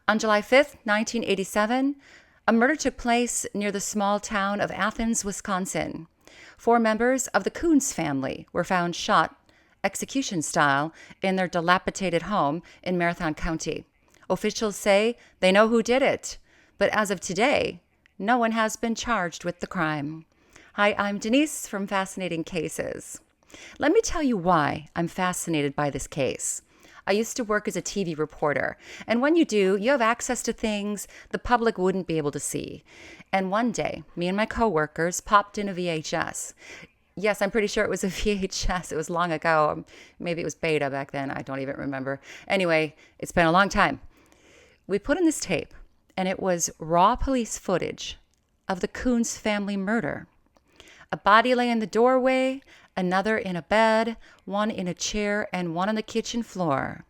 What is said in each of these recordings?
On July 5th, 1987, a murder took place near the small town of Athens, Wisconsin. 4 members of the Kunz family were found shot execution style in their dilapidated home in Marathon County. Officials say they know who did it, but as of today, no one has been charged with the crime. Hi, I'm Denise from Fascinating Cases. Let me tell you why I'm fascinated by this case. I used to work as a TV reporter, and when you do, you have access to things the public wouldn't be able to see. And one day, me and my coworkers popped in a VHS. Yes, I'm pretty sure it was a VHS. It was long ago. Maybe it was beta back then. I don't even remember. Anyway, it's been a long time. We put in this tape, and it was raw police footage of the Kunz family murder. A body lay in the doorway, another in a bed, one in a chair, and one on the kitchen floor.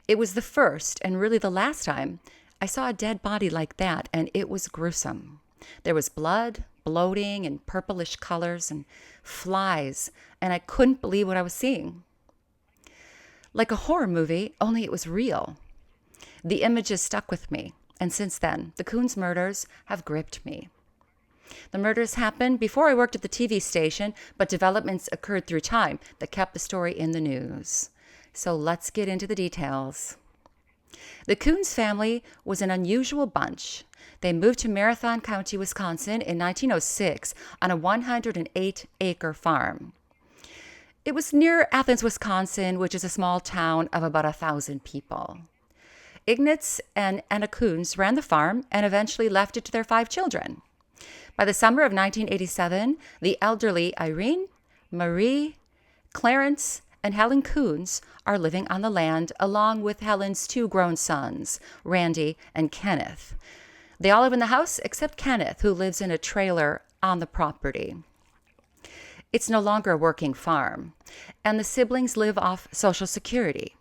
It was the first and really the last time I saw a dead body like that, and it was gruesome. There was blood, bloating, and purplish colors, and flies, and I couldn't believe what I was seeing. Like a horror movie, only it was real. The images stuck with me, and since then, the Kunz murders have gripped me. The murders happened before I worked at the TV station, but developments occurred through time that kept the story in the news. So let's get into the details. The Kunz family was an unusual bunch. They moved to Marathon County, Wisconsin in 1906 on a 108-acre farm. It was near Athens, Wisconsin, which is a small town of about 1,000 people. Ignatz and Anna Kunz ran the farm and eventually left it to their 5 children. By the summer of 1987, the elderly Irene, Marie, Clarence, and Helen Kunz are living on the land along with Helen's 2 grown sons, Randy and Kenneth. They all live in the house except Kenneth, who lives in a trailer on the property. It's no longer a working farm, and the siblings live off Social Security.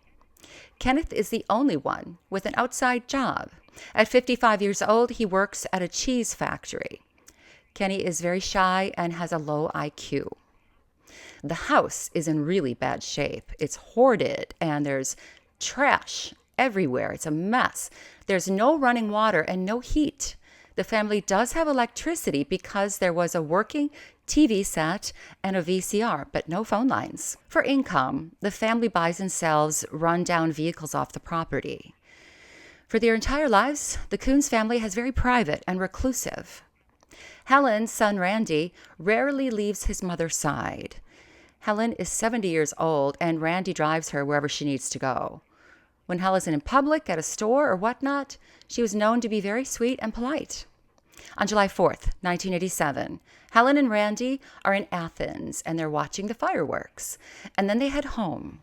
Kenneth is the only one with an outside job. At 55 years old, he works at a cheese factory. Kenny is very shy and has a low IQ. The house is in really bad shape. It's hoarded, and there's trash everywhere. It's a mess. There's no running water and no heat. The family does have electricity because there was a working TV set and a VCR, but no phone lines. For income, the family buys and sells run-down vehicles off the property. For their entire lives, the Kunz family has very private and reclusive. Helen's son Randy rarely leaves his mother's side. Helen is 70 years old, and Randy drives her wherever she needs to go. When Helen isn't in public, at a store or whatnot, she was known to be very sweet and polite. On July 4th, 1987, Helen and Randy are in Athens, and they're watching the fireworks. And then they head home.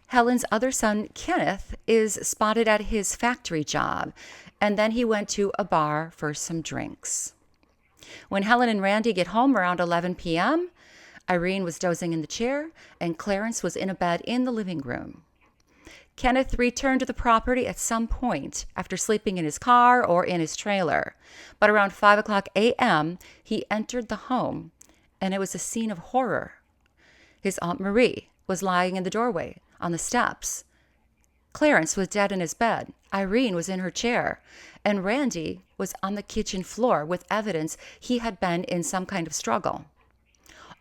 Helen's other son, Kenneth, is spotted at his factory job, and then he went to a bar for some drinks. When Helen and Randy get home around 11 p.m., Irene was dozing in the chair, and Clarence was in a bed in the living room. Kenneth returned to the property at some point after sleeping in his car or in his trailer. But around 5 o'clock a.m., he entered the home, and it was a scene of horror. His Aunt Marie was lying in the doorway on the steps. Clarence was dead in his bed. Irene was in her chair, and Randy was on the kitchen floor with evidence he had been in some kind of struggle.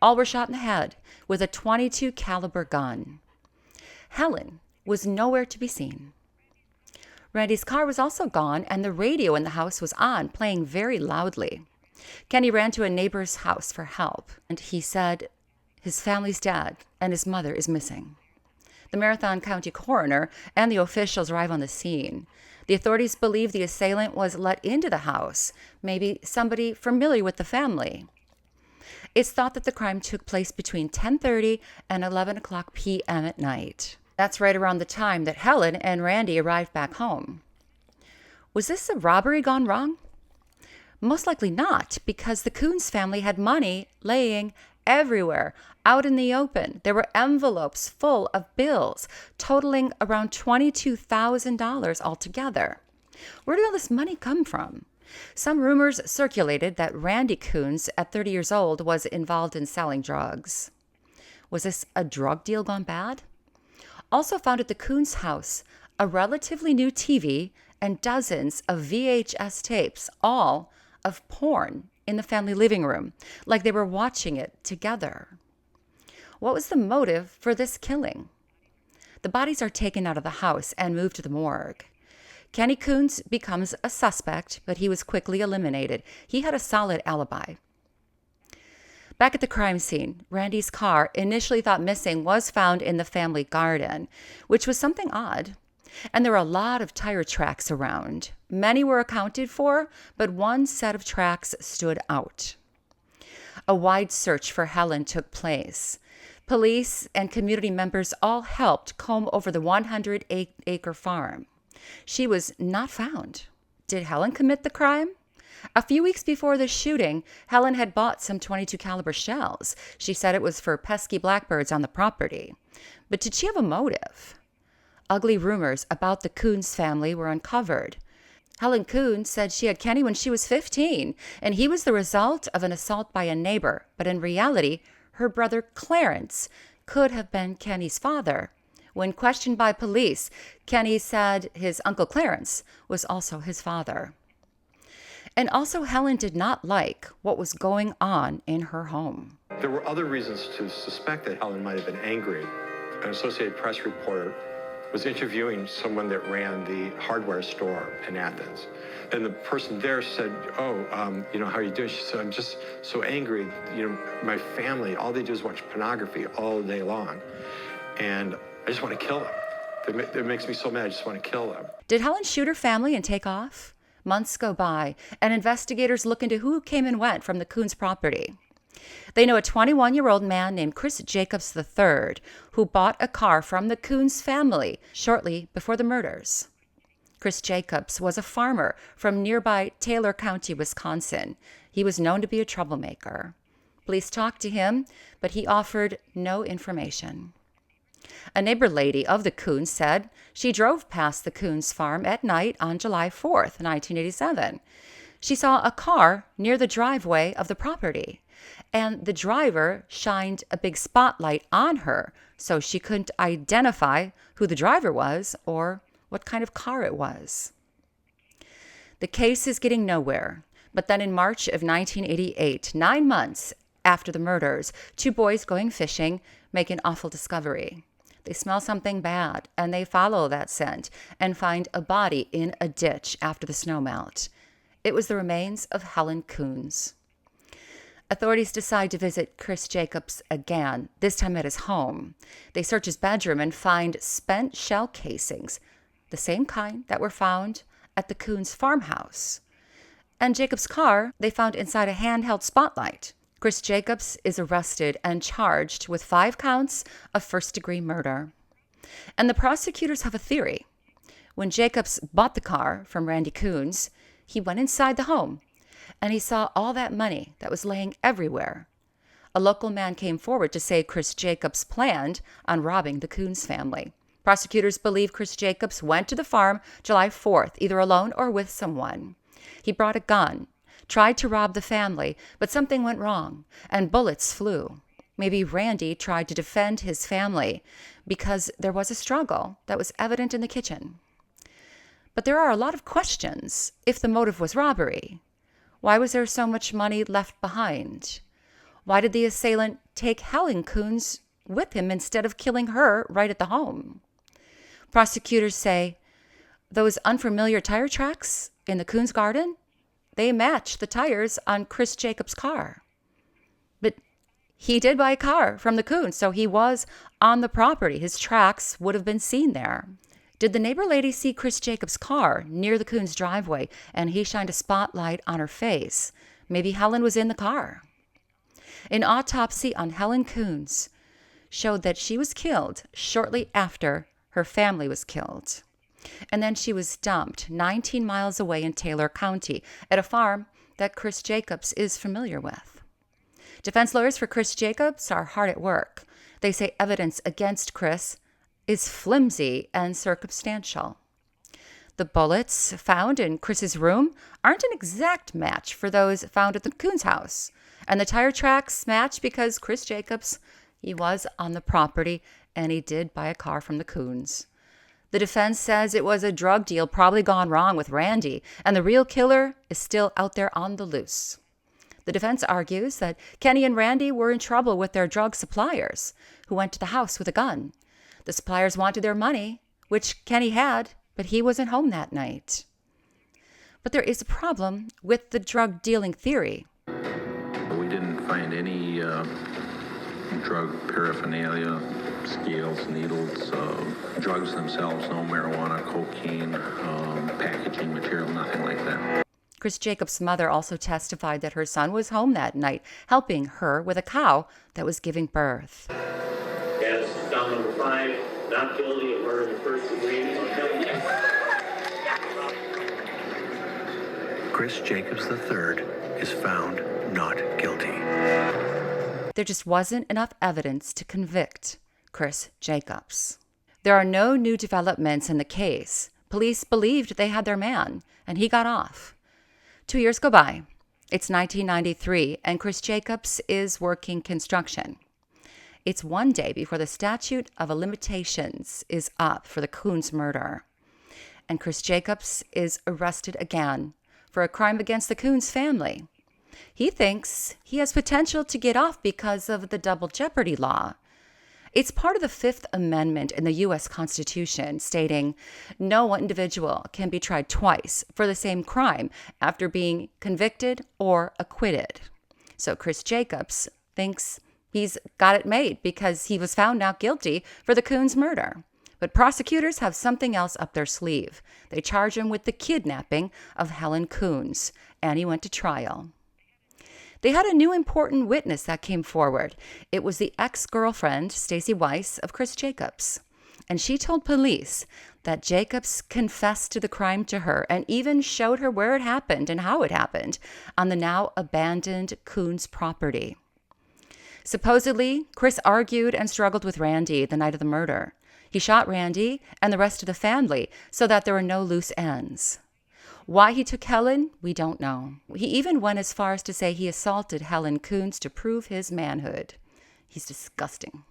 All were shot in the head with a .22 caliber gun. Helen was nowhere to be seen. Randy's car was also gone, and the radio in the house was on, playing very loudly. Kenny ran to a neighbor's house for help, and he said his family's dead and his mother is missing. The Marathon County coroner and the officials arrive on the scene. The authorities believe the assailant was let into the house, maybe somebody familiar with the family. It's thought that the crime took place between 10:30 and 11 o'clock p.m. at night. That's right around the time that Helen and Randy arrived back home. Was this a robbery gone wrong? Most likely not, because the Kunz family had money laying everywhere, out in the open. There were envelopes full of bills, totaling around $22,000 altogether. Where did all this money come from? Some rumors circulated that Randy Kunz, at 30 years old, was involved in selling drugs. Was this a drug deal gone bad? Also found at the Kunz house a relatively new TV and dozens of VHS tapes, all of porn in the family living room, like they were watching it together. What was the motive for this killing? The bodies are taken out of the house and moved to the morgue. Kenny Kunz becomes a suspect, but he was quickly eliminated. He had a solid alibi. Back at the crime scene, Randy's car, initially thought missing, was found in the family garden, which was something odd. And there were a lot of tire tracks around. Many were accounted for, but one set of tracks stood out. A wide search for Helen took place. Police and community members all helped comb over the 100-acre farm. She was not found. Did Helen commit the crime? A few weeks before the shooting, Helen had bought some .22 caliber shells. She said it was for pesky blackbirds on the property. But did she have a motive? Ugly rumors about the Kunz family were uncovered. Helen Kunz said she had Kenny when she was 15, and he was the result of an assault by a neighbor. But in reality, her brother Clarence could have been Kenny's father. When questioned by police, Kenny said his Uncle Clarence was also his father. And also, Helen did not like what was going on in her home. There were other reasons to suspect that Helen might have been angry. An Associated Press reporter was interviewing someone that ran the hardware store in Athens. And the person there said, how are you doing? She said, I'm just so angry. My family, all they do is watch pornography all day long. And I just want to kill them. It makes me so mad, I just want to kill them. Did Helen shoot her family and take off? Months go by, and investigators look into who came and went from the Kunz property. They know a 21-year-old man named Chris Jacobs III, who bought a car from the Kunz family shortly before the murders. Chris Jacobs was a farmer from nearby Taylor County, Wisconsin. He was known to be a troublemaker. Police talked to him, but he offered no information. A neighbor lady of the Kunz said she drove past the Kunz farm at night on July 4th, 1987. She saw a car near the driveway of the property, and the driver shined a big spotlight on her, so she couldn't identify who the driver was or what kind of car it was. The case is getting nowhere, but then in March of 1988, 9 months after the murders, 2 boys going fishing make an awful discovery. They smell something bad, and they follow that scent and find a body in a ditch after the snow melt. It was the remains of Helen Kunz. Authorities decide to visit Chris Jacobs again, this time at his home. They search his bedroom and find spent shell casings, the same kind that were found at the Kunz farmhouse. And Jacobs' car they found inside a handheld spotlight. Chris Jacobs is arrested and charged with 5 counts of first-degree murder. And the prosecutors have a theory. When Jacobs bought the car from Randy Kunz, he went inside the home, and he saw all that money that was laying everywhere. A local man came forward to say Chris Jacobs planned on robbing the Kunz family. Prosecutors believe Chris Jacobs went to the farm July 4th, either alone or with someone. He brought a gun, tried to rob the family, but something went wrong, and bullets flew. Maybe Randy tried to defend his family because there was a struggle that was evident in the kitchen. But there are a lot of questions if the motive was robbery. Why was there so much money left behind? Why did the assailant take Helen Kunz with him instead of killing her right at the home? Prosecutors say those unfamiliar tire tracks in the Kunz garden, they match the tires on Chris Jacobs' car. But he did buy a car from the Kunz, so he was on the property. His tracks would have been seen there. Did the neighbor lady see Chris Jacobs' car near the Kunz driveway and he shined a spotlight on her face? Maybe Helen was in the car. An autopsy on Helen Kunz showed that she was killed shortly after her family was killed. And then she was dumped 19 miles away in Taylor County at a farm that Chris Jacobs is familiar with. Defense lawyers for Chris Jacobs are hard at work. They say evidence against Chris is flimsy and circumstantial. The bullets found in Chris's room aren't an exact match for those found at the Kunz house. And the tire tracks match because Chris Jacobs, he was on the property and he did buy a car from the Kunz. The defense says it was a drug deal probably gone wrong with Randy, and the real killer is still out there on the loose. The defense argues that Kenny and Randy were in trouble with their drug suppliers, who went to the house with a gun. The suppliers wanted their money, which Kenny had, but he wasn't home that night. But there is a problem with the drug dealing theory. We didn't find any drug paraphernalia, scales, needles, drugs themselves, no marijuana, cocaine, packaging material, nothing like that. Chris Jacobs' mother also testified that her son was home that night, helping her with a cow that was giving birth. Yes, count number 5, not guilty of murder in the first degree. Chris Jacobs III is found not guilty. There just wasn't enough evidence to convict Chris Jacobs. There are no new developments in the case. Police believed they had their man, and he got off. 2 years go by. It's 1993, and Chris Jacobs is working construction. It's one day before the statute of limitations is up for the Kunz murder. And Chris Jacobs is arrested again for a crime against the Kunz family. He thinks he has potential to get off because of the double jeopardy law. It's part of the Fifth Amendment in the U.S. Constitution, stating no individual can be tried twice for the same crime after being convicted or acquitted. So Chris Jacobs thinks he's got it made because he was found not guilty for the Kunz murder. But prosecutors have something else up their sleeve. They charge him with the kidnapping of Helen Kunz, and he went to trial. They had a new important witness that came forward. It was the ex-girlfriend, Stacy Weiss, of Chris Jacobs. And she told police that Jacobs confessed to the crime to her and even showed her where it happened and how it happened on the now abandoned Kunz property. Supposedly, Chris argued and struggled with Randy the night of the murder. He shot Randy and the rest of the family so that there were no loose ends. Why he took Helen, we don't know. He even went as far as to say he assaulted Helen Kunz to prove his manhood. He's disgusting.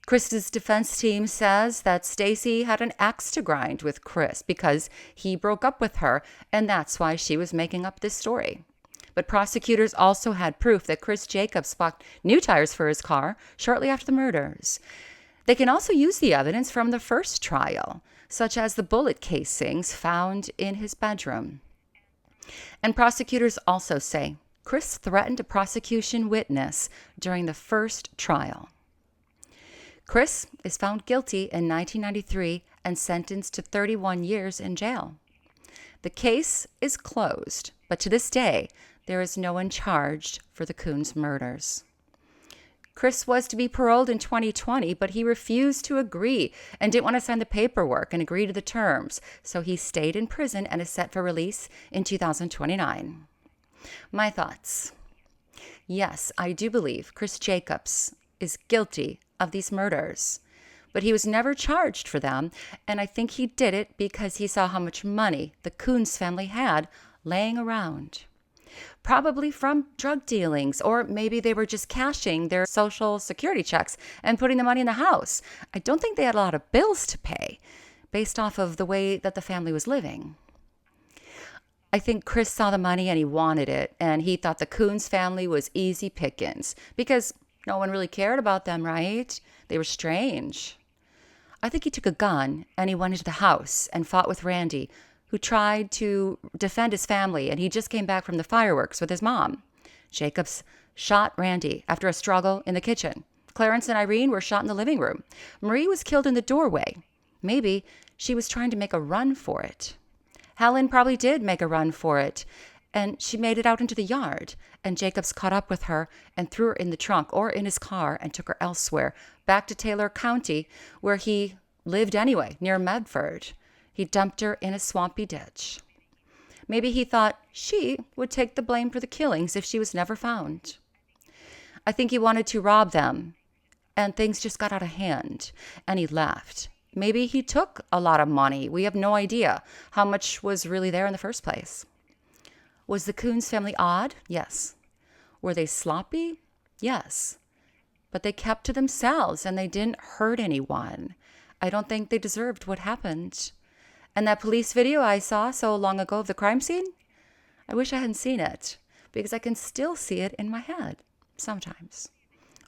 Chris's defense team says that Stacy had an axe to grind with Chris because he broke up with her, and that's why she was making up this story. But prosecutors also had proof that Chris Jacobs bought new tires for his car shortly after the murders. They can also use the evidence from the first trial, such as the bullet casings found in his bedroom. And prosecutors also say Chris threatened a prosecution witness during the first trial. Chris is found guilty in 1993 and sentenced to 31 years in jail. The case is closed, but to this day, there is no one charged for the Kunz murders. Chris was to be paroled in 2020, but he refused to agree and didn't want to sign the paperwork and agree to the terms, so he stayed in prison and is set for release in 2029. My thoughts. Yes, I do believe Chris Jacobs is guilty of these murders, but he was never charged for them, and I think he did it because he saw how much money the Kunz family had laying around. Probably from drug dealings, or maybe they were just cashing their social security checks and putting the money in the house. I don't think they had a lot of bills to pay based off of the way that the family was living. I think Chris saw the money and he wanted it, and he thought the Kunz family was easy pickings because no one really cared about them, right? They were strange. I think he took a gun and he went into the house and fought with Randy, who tried to defend his family, and he just came back from the fireworks with his mom. Jacobs shot Randy after a struggle in the kitchen. Clarence and Irene were shot in the living room. Marie was killed in the doorway. Maybe she was trying to make a run for it. Helen probably did make a run for it, and she made it out into the yard, and Jacobs caught up with her and threw her in the trunk or in his car and took her elsewhere, back to Taylor County, where he lived anyway, near Medford. He dumped her in a swampy ditch. Maybe he thought she would take the blame for the killings if she was never found. I think he wanted to rob them, and things just got out of hand, and he left. Maybe he took a lot of money. We have no idea how much was really there in the first place. Was the Kunz family odd? Yes. Were they sloppy? Yes. But they kept to themselves, and they didn't hurt anyone. I don't think they deserved what happened. And that police video I saw so long ago of the crime scene, I wish I hadn't seen it because I can still see it in my head sometimes.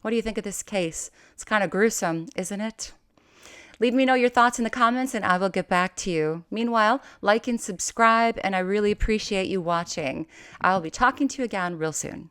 What do you think of this case? It's kind of gruesome, isn't it? Leave me know your thoughts in the comments and I will get back to you. Meanwhile, like and subscribe, and I really appreciate you watching. I'll be talking to you again real soon.